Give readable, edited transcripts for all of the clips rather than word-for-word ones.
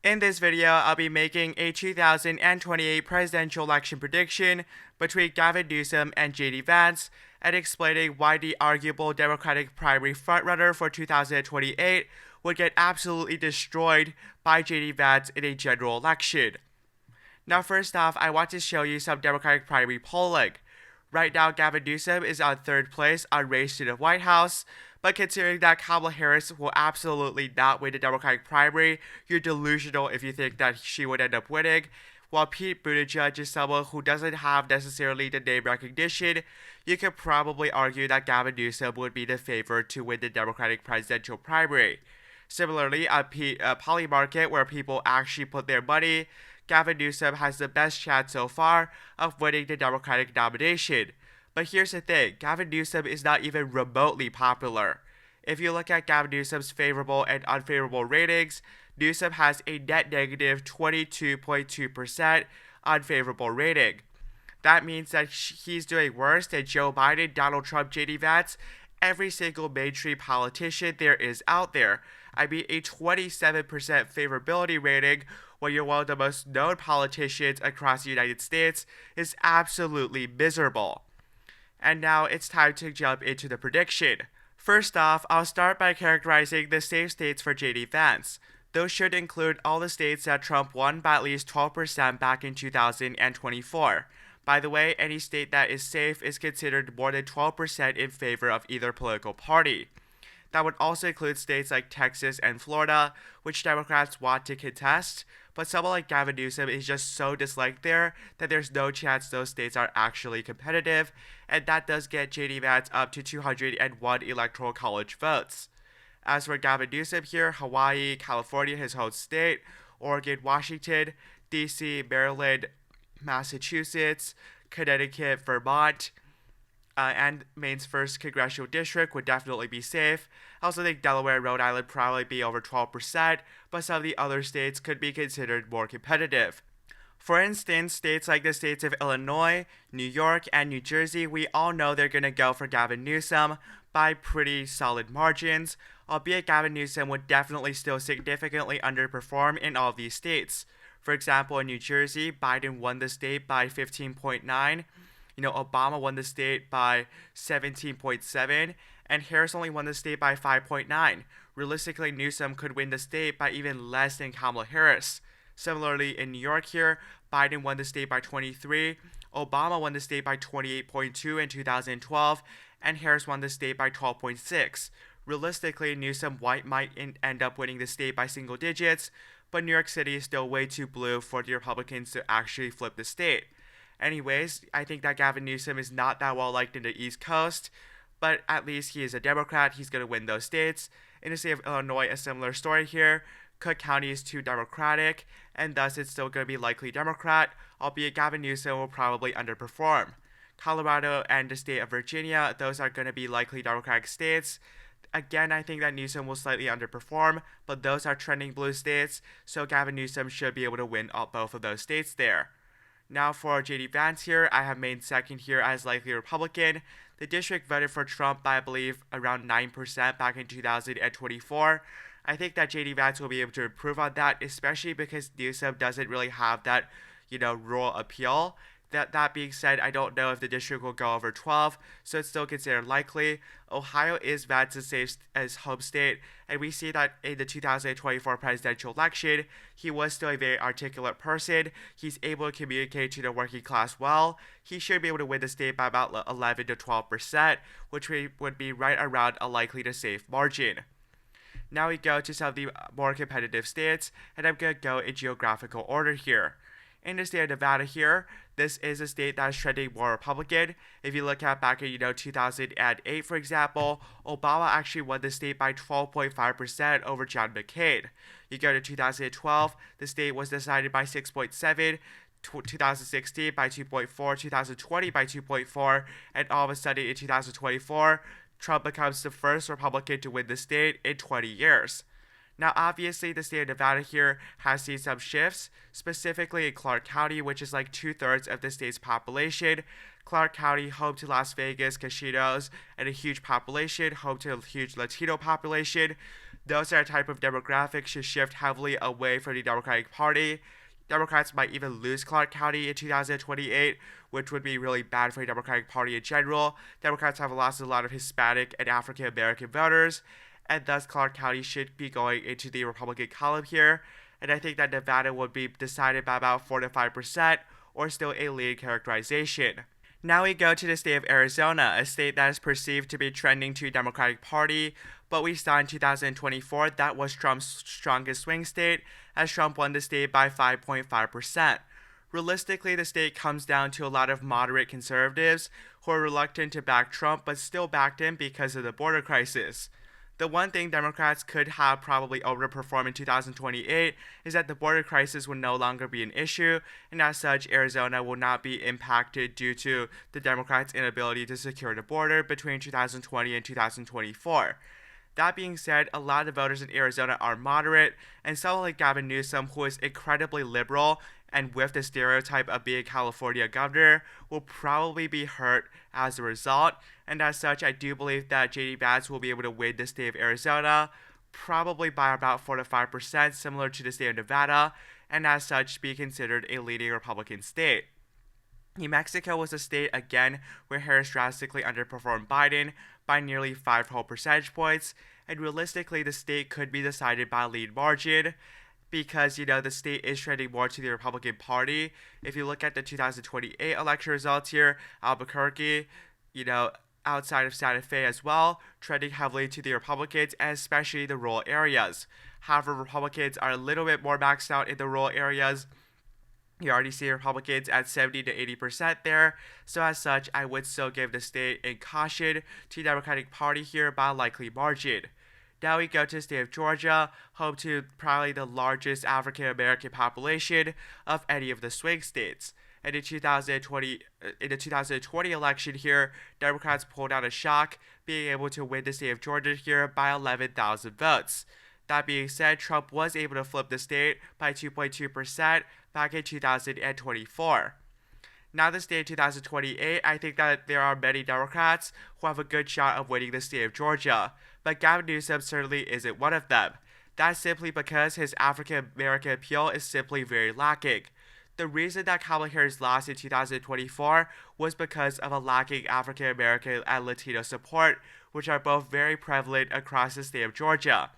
In this video, I'll be making a 2028 presidential election prediction between Gavin Newsom and JD Vance and explaining why the arguable Democratic primary frontrunner for 2028 would get absolutely destroyed by JD Vance in a general election. Now, first off, I want to show you some Democratic primary polling. Right now, Gavin Newsom is on third place on race to the White House, but considering that Kamala Harris will absolutely not win the Democratic primary, you're delusional if you think that she would end up winning. While Pete Buttigieg is someone who doesn't have necessarily the name recognition, you could probably argue that Gavin Newsom would be the favorite to win the Democratic presidential primary. Similarly, on Poly Market, where people actually put their money, Gavin Newsom has the best chance so far of winning the Democratic nomination. But here's the thing, Gavin Newsom is not even remotely popular. If you look at Gavin Newsom's favorable and unfavorable ratings, Newsom has a net negative 22.2% unfavorable rating. That means that he's doing worse than Joe Biden, Donald Trump, JD Vance, every single mainstream politician there is out there. I mean, a 27% favorability rating when you're one of the most known politicians across the United States is absolutely miserable. And now it's time to jump into the prediction. First off, I'll start by characterizing the safe states for JD Vance. Those should include all the states that Trump won by at least 12% back in 2024. By the way, any state that is safe is considered more than 12% in favor of either political party. That would also include states like Texas and Florida, which Democrats want to contest, but someone like Gavin Newsom is just so disliked there that there's no chance those states are actually competitive, and that does get JD Vance up to 201 electoral college votes. As for Gavin Newsom here, Hawaii, California, his home state, Oregon, Washington, DC, Maryland, Massachusetts, Connecticut, Vermont, and Maine's first congressional district would definitely be safe. I also think Delaware and Rhode Island probably be over 12%, but some of the other states could be considered more competitive. For instance, states like the states of Illinois, New York, and New Jersey, we all know they're going to go for Gavin Newsom by pretty solid margins, albeit Gavin Newsom would definitely still significantly underperform in all of these states. For example, in New Jersey, Biden won the state by 15.9. Obama won the state by 17.7, and Harris only won the state by 5.9. Realistically, Newsom could win the state by even less than Kamala Harris. Similarly, in New York here, Biden won the state by 23, Obama won the state by 28.2 in 2012, and Harris won the state by 12.6. Realistically, Newsom might end up winning the state by single digits, but New York City is still way too blue for the Republicans to actually flip the state. Anyways, I think that Gavin Newsom is not that well liked in the East Coast, but at least he is a Democrat. He's going to win those states. In the state of Illinois, a similar story here. Cook County is too Democratic, and thus it's still going to be likely Democrat, albeit Gavin Newsom will probably underperform. Colorado and the state of Virginia, those are going to be likely Democratic states. Again, I think that Newsom will slightly underperform, but those are trending blue states, so Gavin Newsom should be able to win both of those states there. Now for JD Vance here, I have Maine second here as likely Republican. The district voted for Trump by, I believe, around 9% back in 2024. I think that JD Vance will be able to improve on that, especially because Newsom doesn't really have that, rural appeal. That being said, I don't know if the district will go over 12, so it's still considered likely. Ohio is Vance's safe as home state, and we see that in the 2024 presidential election, he was still a very articulate person. He's able to communicate to the working class well. He should be able to win the state by about 11 to 12%, which would be right around a likely to safe margin. Now we go to some of the more competitive states, and I'm going to go in geographical order here. In the state of Nevada here, this is a state that is trending more Republican. If you look at back in 2008, for example, Obama actually won the state by 12.5% over John McCain. You go to 2012, the state was decided by 6.7%. 2016 by 2.4, 2020 by 2.4, and all of a sudden in 2024, Trump becomes the first Republican to win the state in 20 years. Now, obviously, the state of Nevada here has seen some shifts, specifically in Clark County, which is like 2/3 of the state's population. Clark County, home to Las Vegas casinos and a huge population, home to a huge Latino population. Those are the type of demographics should shift heavily away from the Democratic Party. Democrats might even lose Clark County in 2028, which would be really bad for the Democratic Party in general. Democrats have lost a lot of Hispanic and African American voters, and thus Clark County should be going into the Republican column here. And I think that Nevada would be decided by about 4 to 5%, or still a leading characterization. Now we go to the state of Arizona, a state that is perceived to be trending to the Democratic Party, but we saw in 2024 that was Trump's strongest swing state, as Trump won the state by 5.5%. Realistically, the state comes down to a lot of moderate conservatives who are reluctant to back Trump but still backed him because of the border crisis. The one thing Democrats could have probably overperformed in 2028 is that the border crisis will no longer be an issue, and as such, Arizona will not be impacted due to the Democrats' inability to secure the border between 2020 and 2024. That being said, a lot of voters in Arizona are moderate, and someone like Gavin Newsom, who is incredibly liberal and with the stereotype of being a California governor, will probably be hurt as a result. And as such, I do believe that J.D. Vance will be able to win the state of Arizona, probably by about 4 to 5%, similar to the state of Nevada, and as such be considered a leading Republican state. New Mexico was a state, again, where Harris drastically underperformed Biden by nearly 5 whole percentage points, and realistically, the state could be decided by a lead margin, because, the state is trending more to the Republican Party. If you look at the 2028 election results here, Albuquerque, outside of Santa Fe as well, trending heavily to the Republicans, and especially the rural areas. However, Republicans are a little bit more maxed out in the rural areas. You already see Republicans at 70 to 80% there, so as such, I would still give the state a caution to the Democratic Party here by a likely margin. Now we go to the state of Georgia, home to probably the largest African American population of any of the swing states. And in the 2020 election here, Democrats pulled out a shock, being able to win the state of Georgia here by 11,000 votes. That being said, Trump was able to flip the state by 2.2% back in 2024. Now the state of 2028, I think that there are many Democrats who have a good shot of winning the state of Georgia, but Gavin Newsom certainly isn't one of them. That's simply because his African American appeal is simply very lacking. The reason that Kamala Harris lost in 2024 was because of a lacking African American and Latino support, which are both very prevalent across the state of Georgia.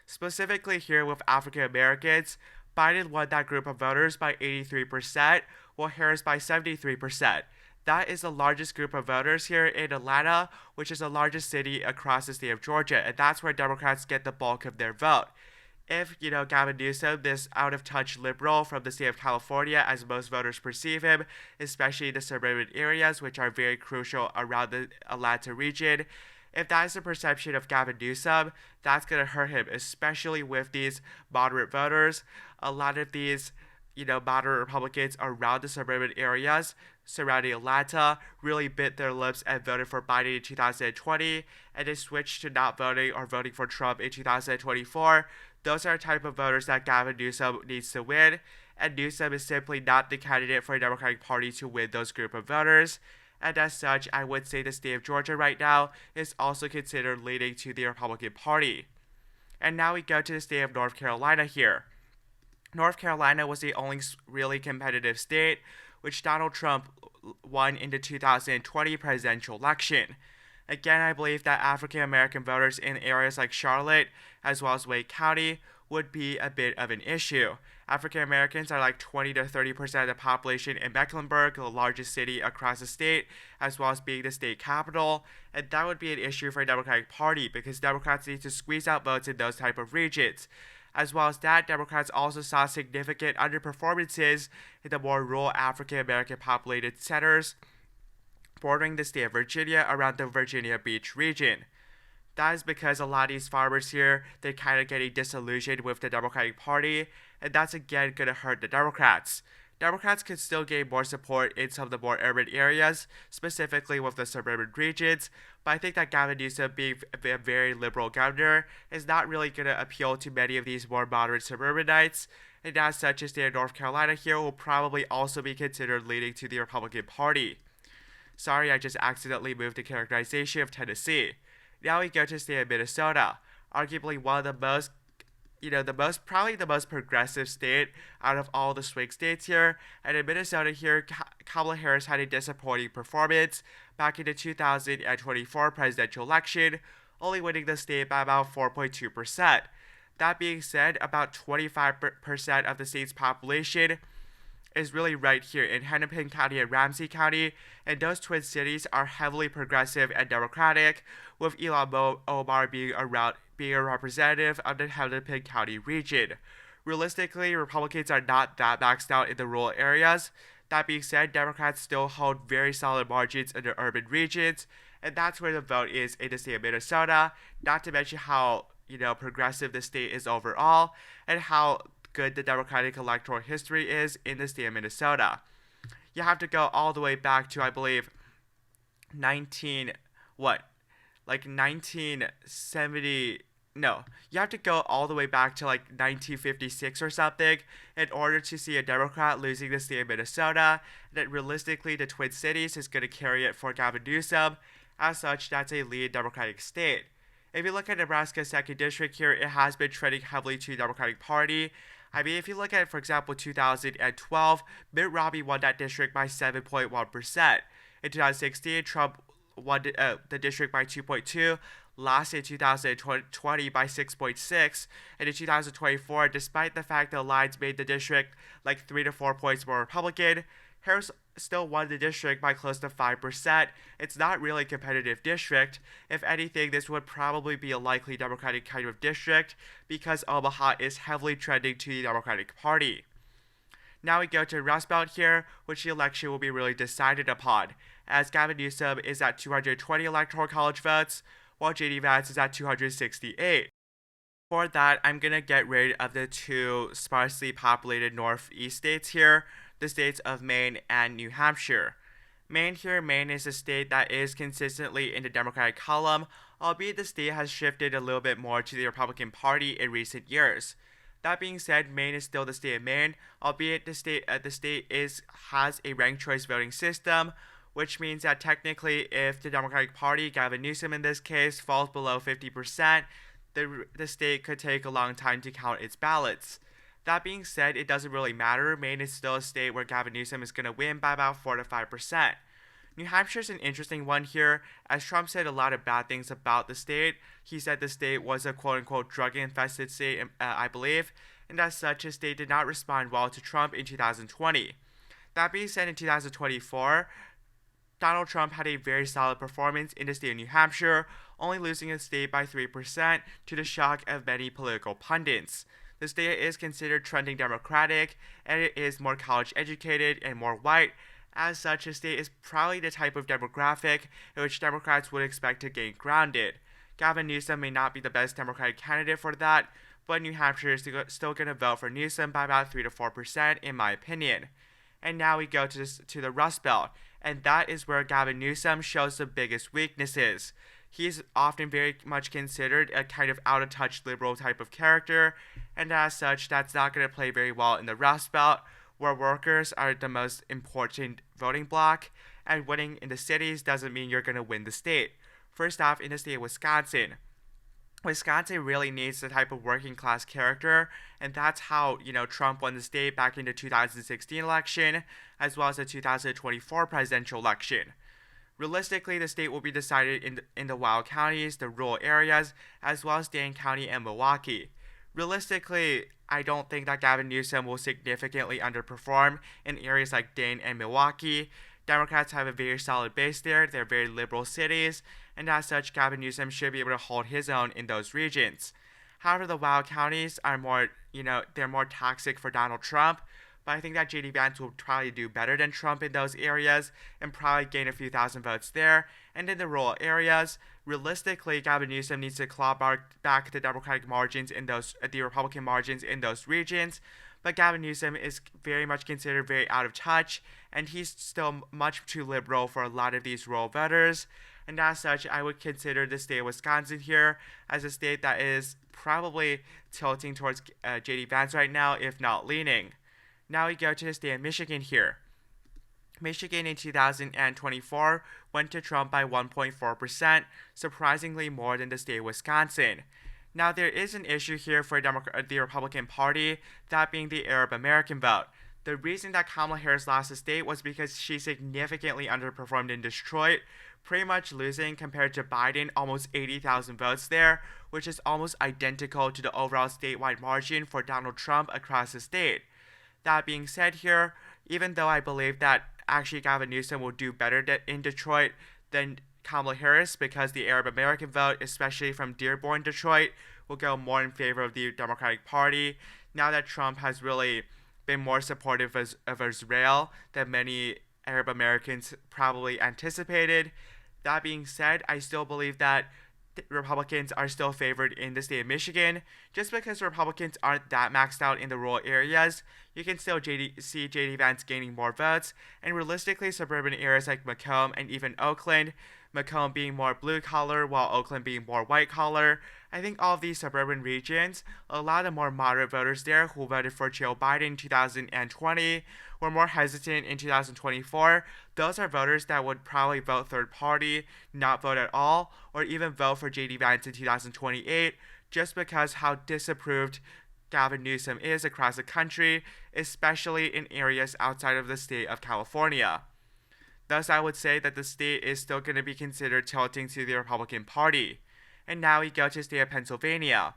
Specifically here with African Americans, Biden won that group of voters by 83%, while Harris by 73%. That is the largest group of voters here in Atlanta, which is the largest city across the state of Georgia, and that's where Democrats get the bulk of their vote. If, Gavin Newsom, this out-of-touch liberal from the state of California, as most voters perceive him, especially the suburban areas, which are very crucial around the Atlanta region, if that is the perception of Gavin Newsom, that's going to hurt him, especially with these moderate voters. A lot of these, moderate Republicans around the suburban areas surrounding Atlanta really bit their lips and voted for Biden in 2020, and they switched to not voting or voting for Trump in 2024. Those are the type of voters that Gavin Newsom needs to win, and Newsom is simply not the candidate for the Democratic Party to win those group of voters. And as such, I would say the state of Georgia right now is also considered leading to the Republican Party. And now we go to the state of North Carolina here. North Carolina was the only really competitive state which Donald Trump won in the 2020 presidential election. Again, I believe that African American voters in areas like Charlotte, as well as Wake County, would be a bit of an issue. African Americans are like 20 to 30% of the population in Mecklenburg, the largest city across the state, as well as being the state capital, and that would be an issue for the Democratic Party because Democrats need to squeeze out votes in those type of regions. As well as that, Democrats also saw significant underperformances in the more rural African American populated centers bordering the state of Virginia around the Virginia Beach region. That is because a lot of these farmers here, they're kind of getting disillusioned with the Democratic Party, and that's again going to hurt the Democrats. Democrats could still gain more support in some of the more urban areas, specifically with the suburban regions, but I think that Gavin Newsom, being a very liberal governor, is not really going to appeal to many of these more moderate suburbanites, and as such, the state of North Carolina here will probably also be considered leading to the Republican Party. Sorry, I just accidentally moved the characterization of Tennessee. Now we go to the state of Minnesota. arguably one of the most, probably the most progressive state out of all the swing states here. And in Minnesota here, Kamala Harris had a disappointing performance back in the 2024 presidential election, only winning the state by about 4.2%. That being said, about 25% of the state's population is really right here in Hennepin County and Ramsey County, and those twin cities are heavily progressive and Democratic, with Ilhan Omar being a representative of the Hennepin County region. Realistically, Republicans are not that maxed out in the rural areas. That being said, Democrats still hold very solid margins in the urban regions, and that's where the vote is in the state of Minnesota, not to mention how progressive the state is overall, and how good the Democratic electoral history is in the state of Minnesota. You have to go all the way back to, I believe, 1970. No, you have to go all the way back to 1956 or something in order to see a Democrat losing the state of Minnesota. That realistically, the Twin Cities is going to carry it for Gavin Newsom. As such, that's a lead Democratic state. If you look at Nebraska's 2nd district here, it has been trending heavily to the Democratic Party. I mean, if you look at, for example, 2012, Mitt Romney won that district by 7.1%. In 2016, Trump won the district by 2.2%. Last in 2020 by 6.6%. And in 2024, despite the fact the lines made the district 3 to 4 points more Republican, Harris still won the district by close to 5%. It's not really a competitive district. If anything, this would probably be a likely Democratic kind of district because Omaha is heavily trending to the Democratic Party. Now we go to Rust Belt here, which the election will be really decided upon, as Gavin Newsom is at 220 Electoral College votes, while J.D. Vance is at 268. For that, I'm going to get rid of the two sparsely populated northeast states here, the states of Maine and New Hampshire. Maine is a state that is consistently in the Democratic column, albeit the state has shifted a little bit more to the Republican Party in recent years. That being said, Maine is still the state of Maine, albeit the state has a ranked choice voting system, which means that technically if the Democratic Party, Gavin Newsom in this case, falls below 50%, the state could take a long time to count its ballots. That being said, it doesn't really matter. Maine is still a state where Gavin Newsom is going to win by about 4 to 5%. New Hampshire is an interesting one here, as Trump said a lot of bad things about the state. He said the state was a quote-unquote drug-infested state, I believe, and as such, the state did not respond well to Trump in 2020. That being said, in 2024, Donald Trump had a very solid performance in the state of New Hampshire, only losing the state by 3% to the shock of many political pundits. The state is considered trending Democratic, and it is more college-educated and more white. As such, the state is probably the type of demographic in which Democrats would expect to gain grounded. Gavin Newsom may not be the best Democratic candidate for that, but New Hampshire is still going to vote for Newsom by about 3 to 4%, in my opinion. And now we go to the Rust Belt, and that is where Gavin Newsom shows the biggest weaknesses. He's often very much considered a kind of out-of-touch liberal type of character, and as such, that's not going to play very well in the Rust Belt, where workers are the most important voting bloc, and winning in the cities doesn't mean you're going to win the state. First off, in the state of Wisconsin really needs the type of working class character, and that's how, Trump won the state back in the 2016 election, as well as the 2024 presidential election. Realistically, the state will be decided in the wild counties, the rural areas, as well as Dane County and Milwaukee. Realistically, I don't think that Gavin Newsom will significantly underperform in areas like Dane and Milwaukee. Democrats have a very solid base there. They're very liberal cities, and as such, Gavin Newsom should be able to hold his own in those regions. However, the wild counties are more, they're more toxic for Donald Trump, but I think that J.D. Vance will probably do better than Trump in those areas and probably gain a few thousand votes there. And in the rural areas, realistically, Gavin Newsom needs to claw back the Democratic margins in the Republican margins in those regions. But Gavin Newsom is very much considered very out of touch, and he's still much too liberal for a lot of these rural voters. And as such, I would consider the state of Wisconsin here as a state that is probably tilting towards J.D. Vance right now, if not leaning. Now we go to the state of Michigan here. Michigan in 2024 went to Trump by 1.4%, surprisingly more than the state of Wisconsin. Now, there is an issue here for the Republican Party, that being the Arab American vote. The reason that Kamala Harris lost the state was because she significantly underperformed in Detroit, pretty much losing compared to Biden almost 80,000 votes there, which is almost identical to the overall statewide margin for Donald Trump across the state. That being said here, even though I believe that actually Gavin Newsom will do better in Detroit than Kamala Harris, because the Arab American vote, especially from Dearborn, Detroit, will go more in favor of the Democratic Party, now that Trump has really been more supportive of Israel than many Arab Americans probably anticipated. That being said, I still believe that Republicans are still favored in the state of Michigan. Just because Republicans aren't that maxed out in the rural areas, you can still see J.D. Vance gaining more votes, and realistically, suburban areas like Macomb and even Oakland, Macomb being more blue-collar while Oakland being more white-collar, I think all of these suburban regions, a lot of more moderate voters there who voted for Joe Biden in 2020 were more hesitant in 2024. Those are voters that would probably vote third party, not vote at all, or even vote for J.D. Vance in 2028, just because how disapproved Gavin Newsom is across the country, especially in areas outside of the state of California. Thus, I would say that the state is still going to be considered tilting to the Republican Party. And now we go to the state of Pennsylvania,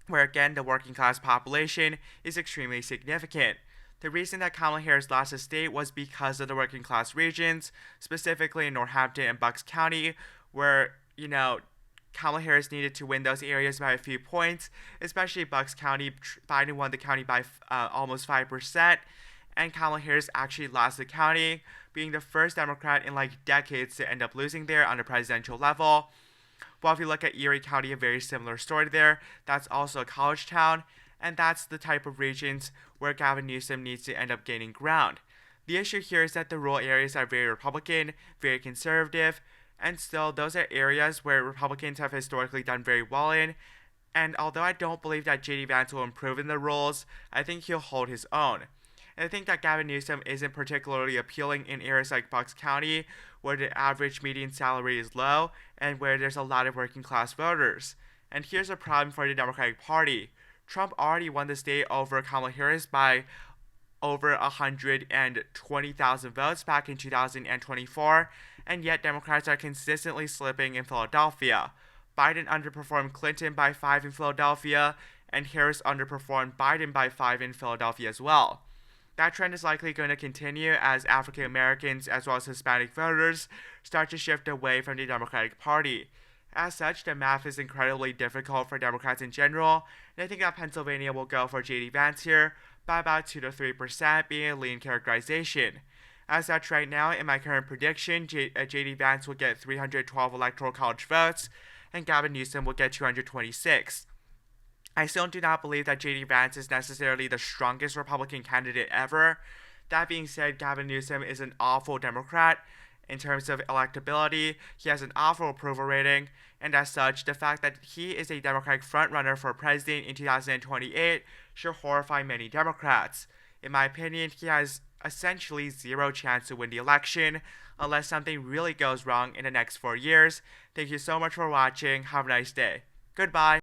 where again the working class population is extremely significant. The reason that Kamala Harris lost the state was because of the working class regions, specifically in Northampton and Bucks County, where, Kamala Harris needed to win those areas by a few points, especially Bucks County. Biden won the county by almost 5%, and Kamala Harris actually lost the county, being the first Democrat in decades to end up losing there on a presidential level. Well, if you look at Erie County, a very similar story there. That's also a college town, and that's the type of regions where Gavin Newsom needs to end up gaining ground. The issue here is that the rural areas are very Republican, very conservative, and still those are areas where Republicans have historically done very well in. And although I don't believe that J.D. Vance will improve in the rules, I think he'll hold his own. And I think that Gavin Newsom isn't particularly appealing in areas like Bucks County, where the average median salary is low and where there's a lot of working class voters. And here's a problem for the Democratic Party. Trump already won the state over Kamala Harris by over 120,000 votes back in 2024, and yet Democrats are consistently slipping in Philadelphia. Biden underperformed Clinton by 5 in Philadelphia, and Harris underperformed Biden by 5 in Philadelphia as well. That trend is likely going to continue as African Americans as well as Hispanic voters start to shift away from the Democratic Party. As such, the math is incredibly difficult for Democrats in general, and I think that Pennsylvania will go for J.D. Vance here by about 2 to 3%, being a lean characterization. As such, right now, in my current prediction, J.D. Vance will get 312 electoral college votes, and Gavin Newsom will get 226. I still do not believe that J.D. Vance is necessarily the strongest Republican candidate ever. That being said, Gavin Newsom is an awful Democrat. In terms of electability, he has an awful approval rating, and as such, the fact that he is a Democratic frontrunner for president in 2028 should horrify many Democrats. In my opinion, he has essentially zero chance to win the election unless something really goes wrong in the next 4 years. Thank you so much for watching. Have a nice day. Goodbye.